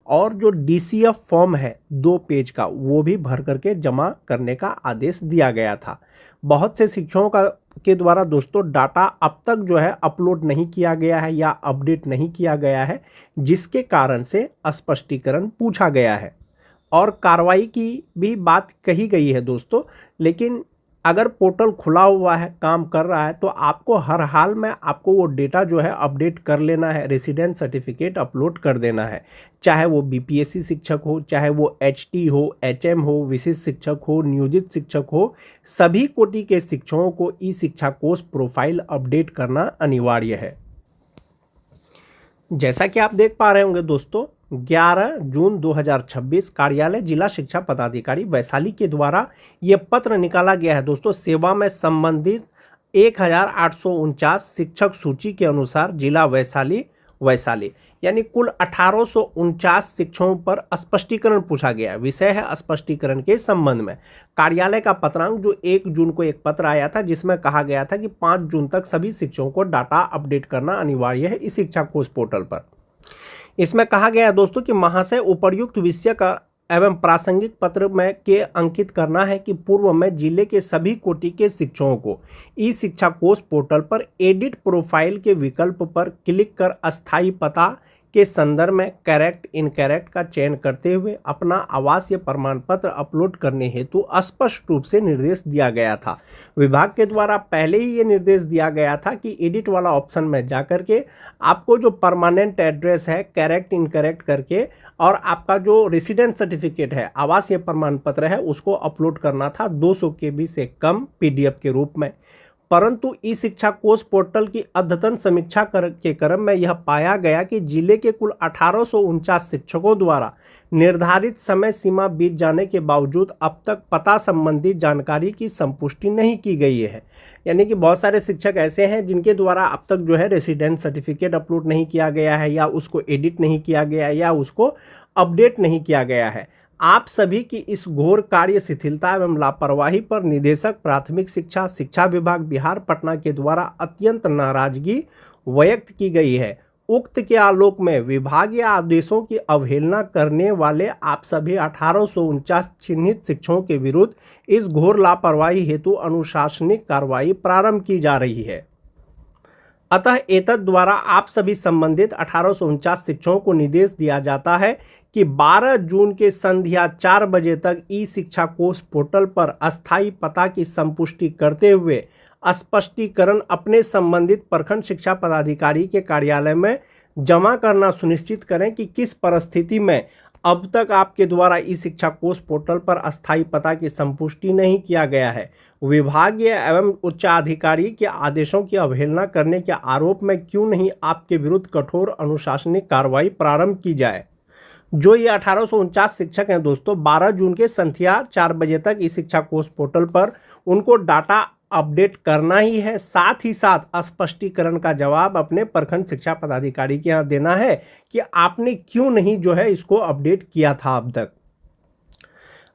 और जो DCF form है 2 पेज का, वो भी भर करके जमा करने का आदेश दिया गया था। बहुत से शिक्षकों के द्वारा दोस्तों डाटा अब तक जो है अपलोड नहीं किया गया है या अपडेट नहीं किया गया है, जिसके कारण से स्पष्टीकरण पूछा गया है और कार्रवाई की भी बात कही गई है दोस्तों। लेकिन अगर पोर्टल खुला हुआ है, काम कर रहा है, तो आपको हर हाल में आपको वो डेटा जो है अपडेट कर लेना है, रेसिडेंट सर्टिफिकेट अपलोड कर देना है। चाहे वो बीपीएससी शिक्षक हो, चाहे वो एचटी हो, एचएम हो, विशिष्ट शिक्षक हो, नियोजित शिक्षक हो, सभी कोटि के शिक्षकों को ई शिक्षा कोष प्रोफाइल अपडेट करना अनिवार्य है। जैसा कि आप देख पा रहे होंगे दोस्तों, 11 जून 2026 कार्यालय जिला शिक्षा पदाधिकारी वैशाली के द्वारा ये पत्र निकाला गया है दोस्तों। सेवा में संबंधित 1849 शिक्षक सूची के अनुसार जिला वैशाली यानी कुल 1849 शिक्षकों पर स्पष्टीकरण पूछा गया। विषय है स्पष्टीकरण के संबंध में। कार्यालय का पत्रांक जो 1 जून को एक पत्र आया था, जिसमें कहा गया था कि 5 जून तक सभी शिक्षकों को डाटा अपडेट करना अनिवार्य है इस शिक्षा कोष पोर्टल पर। इसमें कहा गया है दोस्तों कि महाशय उपर्युक्त विषय का एवं प्रासंगिक पत्र में के अंकित करना है कि पूर्व में जिले के सभी कोटि के शिक्षकों को ई शिक्षा कोष पोर्टल पर एडिट प्रोफाइल के विकल्प पर क्लिक कर अस्थायी पता के संदर्भ में करेक्ट इनकरेक्ट का चयन करते हुए अपना आवासीय प्रमाण पत्र अपलोड करने हेतु स्पष्ट रूप से निर्देश दिया गया था। विभाग के द्वारा पहले ही ये निर्देश दिया गया था कि एडिट वाला ऑप्शन में जाकर के आपको जो परमानेंट एड्रेस है करेक्ट इनकरेक्ट करके और आपका जो रेसिडेंट सर्टिफिकेट है, आवासीय प्रमाण पत्र है, उसको अपलोड करना था 200 KB से कम पीडीएफ के रूप में। परंतु ई शिक्षा कोष पोर्टल की अद्यतन समीक्षा के क्रम में यह पाया गया कि जिले के कुल 1849 शिक्षकों द्वारा निर्धारित समय सीमा बीत जाने के बावजूद अब तक पता संबंधी जानकारी की संपुष्टि नहीं की गई है। यानी कि बहुत सारे शिक्षक ऐसे हैं जिनके द्वारा अब तक जो है रेसिडेंट सर्टिफिकेट अपलोड नहीं किया गया है, या उसको एडिट नहीं किया गया है, या उसको अपडेट नहीं किया गया है। आप सभी की इस घोर कार्य शिथिलता एवं लापरवाही पर निदेशक प्राथमिक शिक्षा शिक्षा विभाग बिहार पटना के द्वारा अत्यंत नाराजगी व्यक्त की गई है। उक्त के आलोक में विभागीय आदेशों की अवहेलना करने वाले आप सभी 1849 चिन्हित शिक्षकों के विरुद्ध इस घोर लापरवाही हेतु अनुशासनिक कार्रवाई प्रारंभ की जा रही है। अतः एतद द्वारा आप सभी संबंधित 1849 शिक्षकों को निर्देश दिया जाता है कि 12 जून के संध्या 4 बजे तक ई शिक्षा कोष पोर्टल पर अस्थायी पता की संपुष्टि करते हुए स्पष्टीकरण अपने संबंधित प्रखंड शिक्षा पदाधिकारी के कार्यालय में जमा करना सुनिश्चित करें कि किस परिस्थिति में अब तक आपके द्वारा ई शिक्षा कोष पोर्टल पर अस्थायी पता की संपुष्टि नहीं किया गया है। विभागीय एवं उच्चाधिकारी के आदेशों की अवहेलना करने के आरोप में क्यों नहीं आपके विरुद्ध कठोर अनुशासनिक कार्रवाई प्रारंभ की जाए। जो ये 1849 शिक्षक हैं दोस्तों, 12 जून के संध्या 4 बजे तक ई शिक्षा कोष पोर्टल पर उनको डाटा अपडेट करना ही है। साथ ही साथ स्पष्टीकरण का जवाब अपने प्रखंड शिक्षा पदाधिकारी के यहाँ देना है कि आपने क्यों नहीं जो है इसको अपडेट किया था अब तक।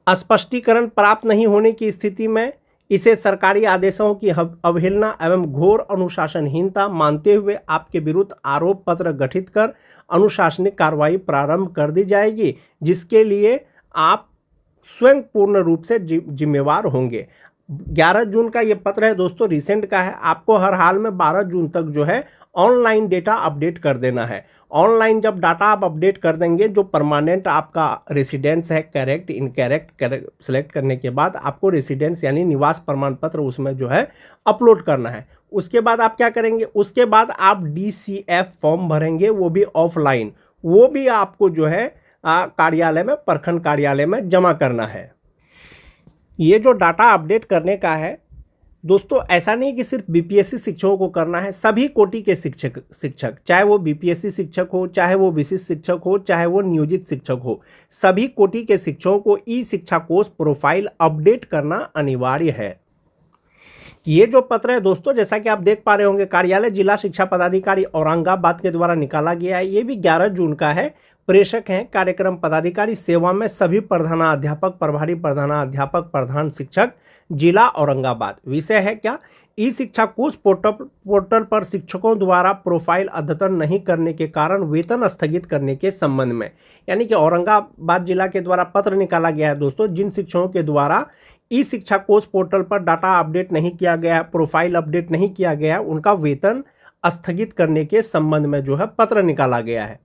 स्पष्टीकरण प्राप्त नहीं होने की स्थिति में इसे सरकारी आदेशों की अवहेलना एवं घोर अनुशासनहीनता मानते हुए आपके विरुद्ध आरोप पत्र गठित कर अनुशासनिक कार्रवाई प्रारंभ कर दी जाएगी, जिसके लिए आप स्वयं पूर्ण रूप से जिम्मेवार होंगे। 11 जून का ये पत्र है दोस्तों, रिसेंट का है। आपको हर हाल में 12 जून तक जो है ऑनलाइन डेटा अपडेट कर देना है। ऑनलाइन जब डाटा आप अपडेट कर देंगे, जो परमानेंट आपका रेसिडेंस है करेक्ट इनकरेक्ट सेलेक्ट करने के बाद आपको रेसिडेंस यानी निवास प्रमाण पत्र उसमें जो है अपलोड करना है। उसके बाद आप क्या करेंगे, उसके बाद आप डीसीएफ फॉर्म भरेंगे, वो भी ऑफलाइन। वो भी आपको जो है कार्यालय में, प्रखंड कार्यालय में जमा करना है। ये जो डाटा अपडेट करने का है दोस्तों, ऐसा नहीं कि सिर्फ बीपीएससी शिक्षकों को करना है, सभी कोटि के शिक्षक चाहे वो बीपीएससी शिक्षक हो, चाहे वो विशिष्ट शिक्षक हो, चाहे वो नियोजित शिक्षक हो, सभी कोटि के शिक्षकों को ई शिक्षा कोष प्रोफाइल अपडेट करना अनिवार्य है। ये जो पत्र है दोस्तों, जैसा कि आप देख पा रहे होंगे, कार्यालय जिला शिक्षा पदाधिकारी औरंगाबाद के द्वारा निकाला गया है। ये भी 11 जून का है। प्रेषक हैं कार्यक्रम पदाधिकारी सेवा में सभी प्रधानाध्यापक, प्रभारी प्रधानाध्यापक, प्रधान शिक्षक, जिला औरंगाबाद। विषय है क्या, ई शिक्षा कोष पोर्टल पर शिक्षकों द्वारा प्रोफाइल अद्यतन नहीं करने के कारण वेतन स्थगित करने के संबंध में, यानी कि औरंगाबाद जिला के द्वारा पत्र निकाला गया है दोस्तों। जिन शिक्षकों के द्वारा ई शिक्षा कोष पोर्टल पर डाटा अपडेट नहीं किया गया है, प्रोफाइल अपडेट नहीं किया गया है, उनका वेतन स्थगित करने के संबंध में जो है पत्र निकाला गया है।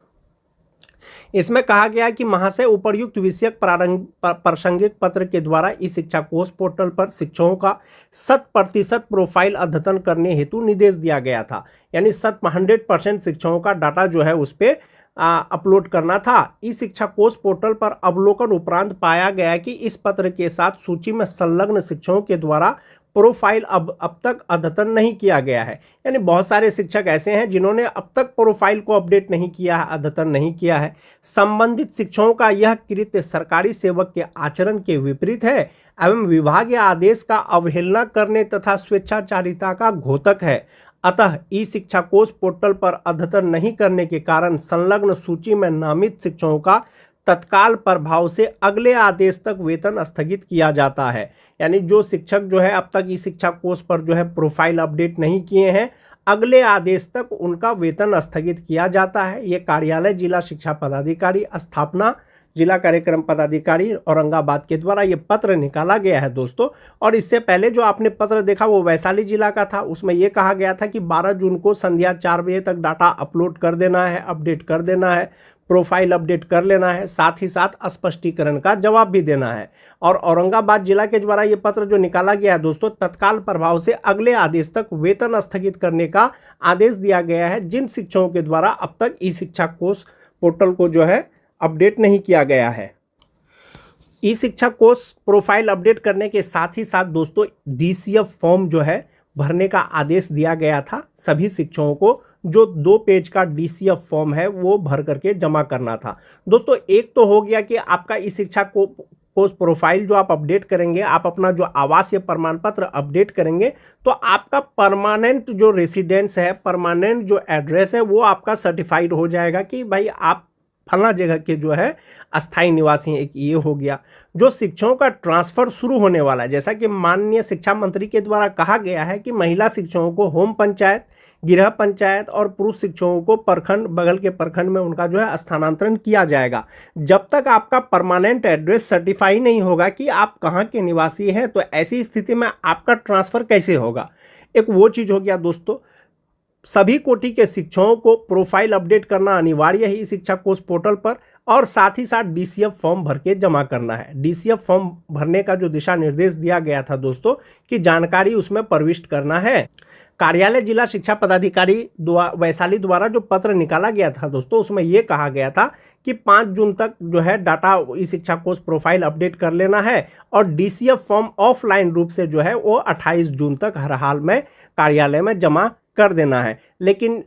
इसमें कहा गया है कि महाशय, उपर्युक्त विषयक प्रासंगिक पत्र के द्वारा इस शिक्षा कोष पोर्टल पर शिक्षकों का 100% प्रोफाइल अद्यतन करने हेतु निर्देश दिया गया था, यानी 100% शिक्षकों का डाटा जो है उस पर अपलोड करना था। इस शिक्षा कोष पोर्टल पर अवलोकन उपरांत पाया गया कि इस पत्र के साथ सूची में संलग्न शिक्षकों के द्वारा प्रोफाइल अब तक अद्यतन नहीं किया गया है, यानी बहुत सारे शिक्षक ऐसे हैं जिन्होंने अब तक प्रोफाइल को अपडेट नहीं किया है, अद्यतन नहीं किया है। संबंधित शिक्षकों का यह कृत्य सरकारी सेवक के आचरण के विपरीत है एवं विभागीय आदेश का अवहेलना करने तथा स्वेच्छाचारिता का घोतक है। अतः ई शिक्षा कोष पोर्टल पर अद्यतन नहीं करने के कारण संलग्न सूची में नामित शिक्षकों का तत्काल प्रभाव से अगले आदेश तक वेतन स्थगित किया जाता है। यानी जो शिक्षक जो है अब तक ई शिक्षा कोष पर जो है प्रोफाइल अपडेट नहीं किए हैं, अगले आदेश तक उनका वेतन स्थगित किया जाता है। ये कार्यालय जिला शिक्षा पदाधिकारी स्थापना जिला कार्यक्रम पदाधिकारी औरंगाबाद के द्वारा ये पत्र निकाला गया है दोस्तों। और इससे पहले जो आपने पत्र देखा वो वैशाली जिला का था, उसमें ये कहा गया था कि 12 जून को संध्या 4 बजे तक डाटा अपलोड कर देना है, अपडेट कर देना है, प्रोफाइल अपडेट कर लेना है, साथ ही साथ स्पष्टीकरण का जवाब भी देना है। और औरंगाबाद जिला के द्वारा ये पत्र जो निकाला गया है दोस्तों, तत्काल प्रभाव से अगले आदेश तक वेतन स्थगित करने का आदेश दिया गया है जिन शिक्षकों के द्वारा अब तक ई शिक्षा कोष पोर्टल को जो है अपडेट नहीं किया गया है। ई शिक्षा कोष प्रोफाइल अपडेट करने के साथ ही साथ दोस्तों DCF फॉर्म जो है भरने का आदेश दिया गया था सभी शिक्षकों को। जो 2 पेज का DCF फॉर्म है वो भर करके जमा करना था दोस्तों। एक तो हो गया कि आपका ई शिक्षा कोष प्रोफाइल जो आप अपडेट करेंगे, आप अपना जो आवासीय प्रमाण पत्र अपडेट करेंगे तो आपका परमानेंट जो रेसिडेंस है, परमानेंट जो एड्रेस है वो आपका सर्टिफाइड हो जाएगा कि भाई आप फला जगह के जो है अस्थायी निवासी हैं। एक ये हो गया। जो शिक्षकों का ट्रांसफ़र शुरू होने वाला है, जैसा कि माननीय शिक्षा मंत्री के द्वारा कहा गया है कि महिला शिक्षकों को होम पंचायत, गृह पंचायत और पुरुष शिक्षकों को प्रखंड, बगल के प्रखंड में उनका जो है स्थानांतरण किया जाएगा। जब तक आपका परमानेंट एड्रेस सर्टिफाई नहीं होगा कि आप कहाँ के निवासी हैं, तो ऐसी स्थिति में आपका ट्रांसफ़र कैसे होगा। एक वो चीज़ हो गया दोस्तों। सभी कोटि के शिक्षकों को प्रोफाइल अपडेट करना अनिवार्य है इस शिक्षा कोष पोर्टल पर, और साथ ही साथ DCF फॉर्म भर के जमा करना है। DCF फॉर्म भरने का जो दिशा निर्देश दिया गया था दोस्तों कि जानकारी उसमें प्रविष्ट करना है। कार्यालय जिला शिक्षा पदाधिकारी वैशाली द्वारा जो पत्र निकाला गया था दोस्तों, उसमें ये कहा गया था कि 5 जून तक जो है डाटा इस शिक्षा कोष प्रोफाइल अपडेट कर लेना है, और DCF फॉर्म ऑफलाइन रूप से जो है वो 28 जून तक हर हाल में कार्यालय में जमा कर देना है। लेकिन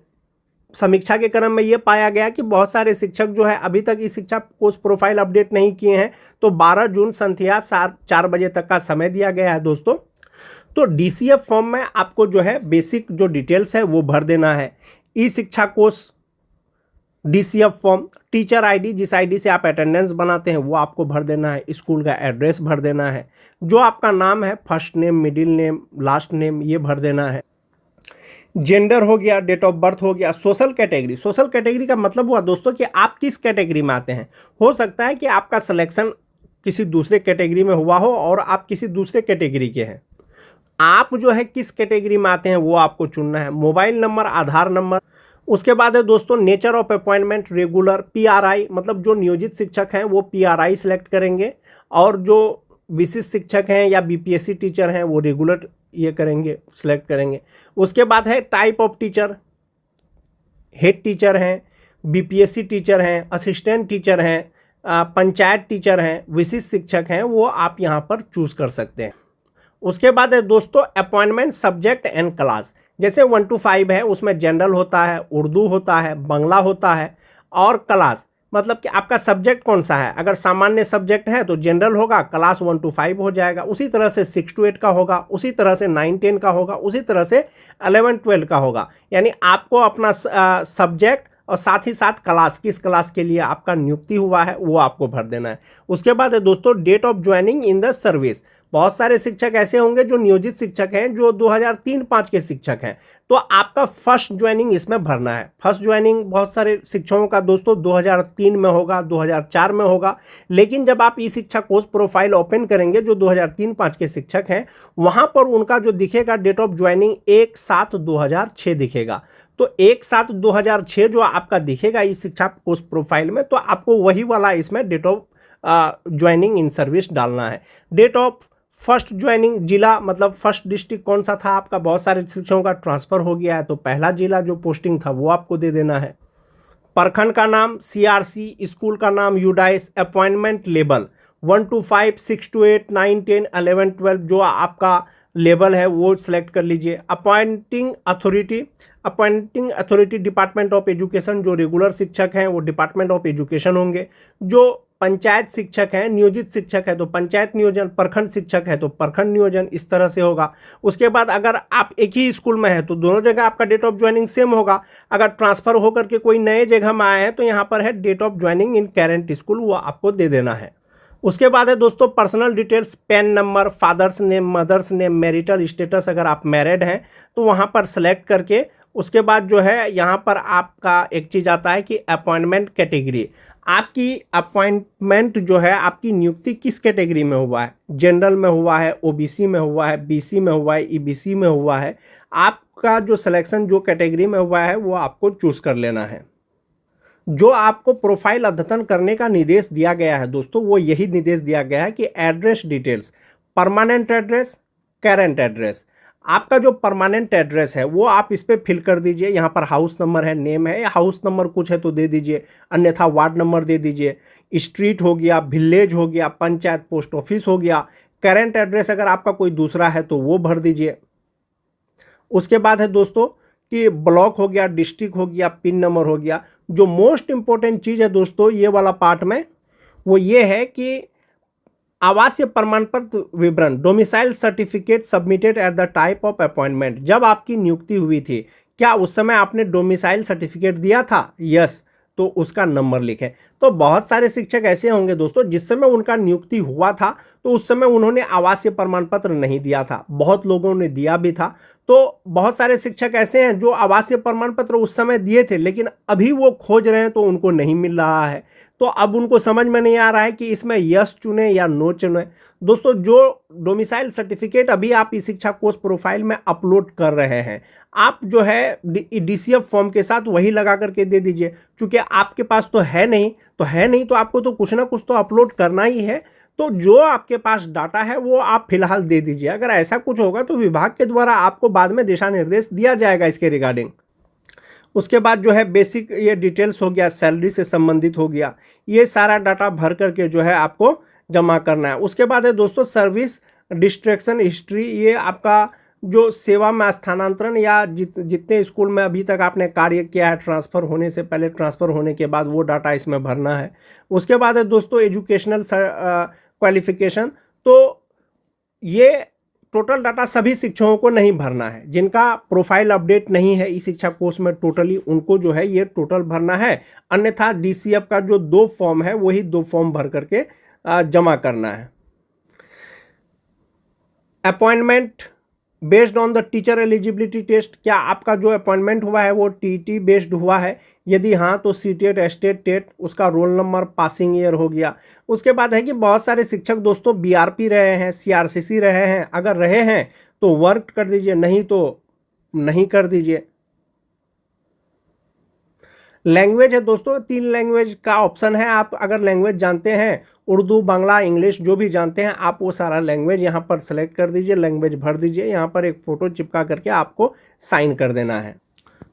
समीक्षा के क्रम में ये पाया गया कि बहुत सारे शिक्षक जो है अभी तक इस शिक्षा कोष प्रोफाइल अपडेट नहीं किए हैं, तो 12 जून संध्या 4 बजे तक का समय दिया गया है दोस्तों। तो DCF फॉर्म में आपको जो है बेसिक जो डिटेल्स है वो भर देना है। ई शिक्षा कोष DCF फॉर्म, टीचर ID, जिस ID से आप अटेंडेंस बनाते हैं वो आपको भर देना है, स्कूल का एड्रेस भर देना है, जो आपका नाम है, first name, middle name, last name, ये भर देना है। जेंडर हो गया, डेट ऑफ बर्थ हो गया। सोशल कैटेगरी का मतलब हुआ दोस्तों कि आप किस कैटेगरी में आते हैं। हो सकता है कि आपका सिलेक्शन किसी दूसरे कैटेगरी में हुआ हो और आप किसी दूसरे कैटेगरी के हैं। आप जो है किस कैटेगरी में आते हैं वो आपको चुनना है। मोबाइल नंबर, आधार नंबर। उसके बाद है दोस्तों nature of appointment, regular, PRI, मतलब जो नियोजित शिक्षक हैं वो PRI सिलेक्ट करेंगे, और जो विशिष्ट शिक्षक हैं या BPSC टीचर हैं वो रेगुलर ये करेंगे, सिलेक्ट करेंगे। उसके बाद है type of teacher, head teacher हैं, BPSC टीचर हैं, असिस्टेंट टीचर हैं, पंचायत टीचर हैं, विशिष्ट शिक्षक हैं, वो आप यहाँ पर चूज़ कर सकते हैं। उसके बाद है दोस्तों अपॉइंटमेंट सब्जेक्ट एंड क्लास। जैसे 1 to 5 है, उसमें जनरल होता है, उर्दू होता है, बांग्ला होता है, और क्लास मतलब कि आपका सब्जेक्ट कौन सा है। अगर सामान्य सब्जेक्ट है तो जनरल होगा, क्लास 1 to 5 हो जाएगा। उसी तरह से 6 to 8 का होगा, उसी तरह से 9 10 का होगा, उसी तरह से 11 12 का होगा। यानी आपको अपना सब्जेक्ट और साथ ही साथ क्लास, किस क्लास के लिए आपका नियुक्ति हुआ है वो आपको भर देना है। उसके बाद है दोस्तों date of joining in the service. बहुत सारे शिक्षक ऐसे होंगे जो नियोजित शिक्षक हैं, जो 2003-05 के शिक्षक हैं, तो आपका फर्स्ट ज्वाइनिंग इसमें भरना है। फर्स्ट ज्वाइनिंग बहुत सारे शिक्षकों का दोस्तों 2003 में होगा, 2004 में होगा, लेकिन जब आप ई शिक्षा कोर्स प्रोफाइल ओपन करेंगे जो 2003-05 के शिक्षक हैं, वहां पर उनका जो दिखेगा डेट ऑफ ज्वाइनिंग 1/7/2006 दिखेगा। तो 1/7/2006 जो आपका दिखेगा ई शिक्षा कोर्स प्रोफाइल में, तो आपको वही वाला इसमें date of joining in service डालना है। डेट ऑफ फर्स्ट ज्वाइनिंग जिला मतलब फर्स्ट डिस्ट्रिक्ट कौन सा था आपका, बहुत सारे शिक्षकों का ट्रांसफर हो गया है, तो पहला जिला जो पोस्टिंग था वो आपको दे देना है। प्रखंड का नाम CRC, स्कूल का नाम UDISE, appointment level 1 to 5, 6 to 8, 9, 10, 11, 12 जो आपका लेवल है वो सिलेक्ट कर लीजिए। Appointing authority department of education, जो रेगुलर शिक्षक हैं वो डिपार्टमेंट ऑफ एजुकेशन होंगे। जो पंचायत शिक्षक हैं, नियोजित शिक्षक है तो पंचायत नियोजन, प्रखंड शिक्षक है तो प्रखंड नियोजन, इस तरह से होगा। उसके बाद अगर आप एक ही स्कूल में है तो दोनों जगह आपका डेट ऑफ ज्वाइनिंग सेम होगा। अगर ट्रांसफर होकर के कोई नए जगह में आए हैं तो यहाँ पर है date of joining in current school, वो आपको दे देना है। उसके बाद है दोस्तों personal details, PAN number, father's name, mother's name, marital status, अगर आप मैरिड हैं तो वहाँ पर सेलेक्ट करके उसके बाद जो है यहाँ पर आपका एक चीज़ आता है कि अपॉइंटमेंट कैटेगरी। आपकी अपॉइंटमेंट जो है, आपकी नियुक्ति किस कैटेगरी में हुआ है, जनरल में हुआ है, OBC में हुआ है, BC में हुआ है, EBC में हुआ है। आपका जो सिलेक्शन जो कैटेगरी में हुआ है वो आपको चूज़ कर लेना है। जो आपको प्रोफाइल अद्यतन करने का निर्देश दिया गया है दोस्तों, वो यही निर्देश दिया गया है कि address details, permanent address, current address, आपका जो परमानेंट एड्रेस है वो आप इस पर फिल कर दीजिए। यहाँ पर हाउस नंबर है, नेम है, या हाउस नंबर कुछ है तो दे दीजिए, अन्यथा वार्ड नंबर दे दीजिए। स्ट्रीट हो गया, विलेज हो गया, पंचायत पोस्ट ऑफिस हो गया। करेंट एड्रेस अगर आपका कोई दूसरा है तो वो भर दीजिए। उसके बाद है दोस्तों कि ब्लॉक हो गया, डिस्ट्रिक्ट हो गया, पिन नंबर हो गया। जो मोस्ट इंपॉर्टेंट चीज़ है दोस्तों ये वाला पार्ट में, वो ये है कि आवासीय प्रमाण पत्र विवरण, domicile certificate submitted at the type of appointment. जब आपकी नियुक्ति हुई थी, क्या उस समय आपने डोमिसाइल सर्टिफिकेट दिया था? यस, तो उसका नंबर लिखें। तो बहुत सारे शिक्षक ऐसे होंगे दोस्तों जिस समय उनका नियुक्ति हुआ था तो उस समय उन्होंने आवासीय प्रमाण पत्र नहीं दिया था, बहुत लोगों ने दिया भी था। तो बहुत सारे शिक्षक ऐसे हैं जो आवासीय प्रमाण पत्र उस समय दिए थे लेकिन अभी वो खोज रहे हैं तो उनको नहीं मिल रहा है। तो अब उनको समझ में नहीं आ रहा है कि इसमें यस चुने या नो चुने। दोस्तों जो डोमिसाइल सर्टिफिकेट अभी आप ई शिक्षा कोर्स प्रोफाइल में अपलोड कर रहे हैं, आप जो है DCF फॉर्म के साथ वही लगा करके दे दीजिए। क्योंकि आपके पास तो है नहीं तो आपको तो कुछ ना कुछ तो अपलोड करना ही है। तो जो आपके पास डाटा है वो आप फिलहाल दे दीजिए। अगर ऐसा कुछ होगा तो विभाग के द्वारा आपको बाद में दिशा निर्देश दिया जाएगा इसके रिगार्डिंग। उसके बाद जो है बेसिक ये डिटेल्स हो गया, सैलरी से संबंधित हो गया, ये सारा डाटा भर करके जो है आपको जमा करना है। उसके बाद है दोस्तों सर्विस डिस्ट्रैक्शन हिस्ट्री, ये आपका जो सेवा में स्थानांतरण या जितने स्कूल में अभी तक आपने कार्य किया है, ट्रांसफ़र होने से पहले, ट्रांसफ़र होने के बाद, वो डाटा इसमें भरना है। उसके बाद है दोस्तों एजुकेशनल क्वालिफिकेशन, तो ये टोटल डाटा सभी शिक्षकों को नहीं भरना है। जिनका प्रोफाइल अपडेट नहीं है इस शिक्षा कोर्स में टोटली, उनको जो है ये टोटल भरना है। अन्यथा DCF का जो 2 फॉर्म है वही 2 फॉर्म भर करके जमा करना है। Appointment based on the teacher eligibility test, क्या आपका जो अपॉइंटमेंट हुआ है वो TT बेस्ड हुआ है? यदि हाँ तो CTET, स्टेट टेट, उसका रोल नंबर, पासिंग ईयर हो गया। उसके बाद है कि बहुत सारे शिक्षक दोस्तों BRP रहे हैं, CRCC रहे हैं। अगर रहे हैं तो वर्क कर दीजिए, नहीं तो नहीं कर दीजिए। लैंग्वेज है दोस्तों, 3 लैंग्वेज का ऑप्शन है। आप अगर लैंग्वेज जानते हैं, उर्दू, बांग्ला, इंग्लिश जो भी जानते हैं, आप वो सारा लैंग्वेज यहाँ पर सेलेक्ट कर दीजिए, लैंग्वेज भर दीजिए। यहाँ पर एक फ़ोटो चिपका करके आपको साइन कर देना है।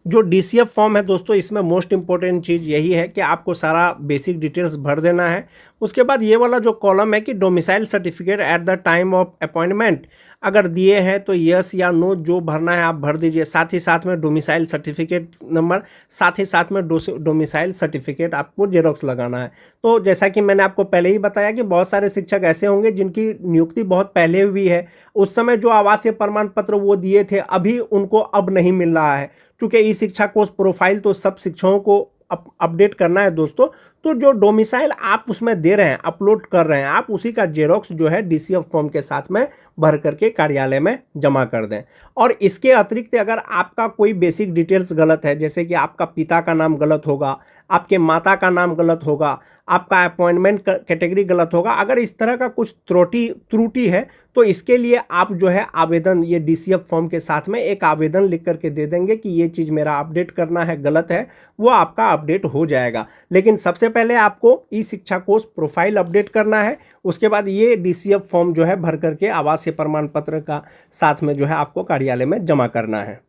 जो DCF फॉर्म है दोस्तों, इसमें मोस्ट इंपॉर्टेंट चीज़ यही है कि आपको सारा बेसिक डिटेल्स भर देना है। उसके बाद ये वाला जो कॉलम है कि domicile certificate at the time of appointment, अगर दिए हैं तो यस या नो जो भरना है आप भर दीजिए। साथ ही साथ में डोमिसाइल सर्टिफिकेट नंबर, साथ ही साथ में डोमिसाइल सर्टिफिकेट आपको जेरोक्स लगाना है। तो जैसा कि मैंने आपको पहले ही बताया कि बहुत सारे शिक्षक ऐसे होंगे जिनकी नियुक्ति बहुत पहले हुई है, उस समय जो आवासीय प्रमाण पत्र वो दिए थे अभी उनको अब नहीं मिल रहा है। चूँकि ई शिक्षा कोर्स प्रोफाइल तो सब शिक्षकों को अपडेट करना है दोस्तों, तो जो डोमिसाइल आप उसमें दे रहे हैं, अपलोड कर रहे हैं, आप उसी का जेरोक्स जो है डीसीएफ फॉर्म के साथ में भर करके कार्यालय में जमा कर दें। और इसके अतिरिक्त अगर आपका कोई बेसिक डिटेल्स गलत है, जैसे कि आपका पिता का नाम गलत होगा, आपके माता का नाम गलत होगा, आपका अपॉइंटमेंट कैटेगरी गलत होगा, अगर इस तरह का कुछ त्रुटि है तो इसके लिए आप जो है आवेदन, ये डीसीएफ फॉर्म के साथ में एक आवेदन लिख करके दे देंगे कि ये चीज़ मेरा अपडेट करना है, गलत है, वो आपका अपडेट हो जाएगा। लेकिन सबसे पहले आपको ई शिक्षा कोष प्रोफाइल अपडेट करना है, उसके बाद ये डीसीएफ फॉर्म जो है भर करके आवासीय प्रमाण पत्र का साथ में जो है आपको कार्यालय में जमा करना है।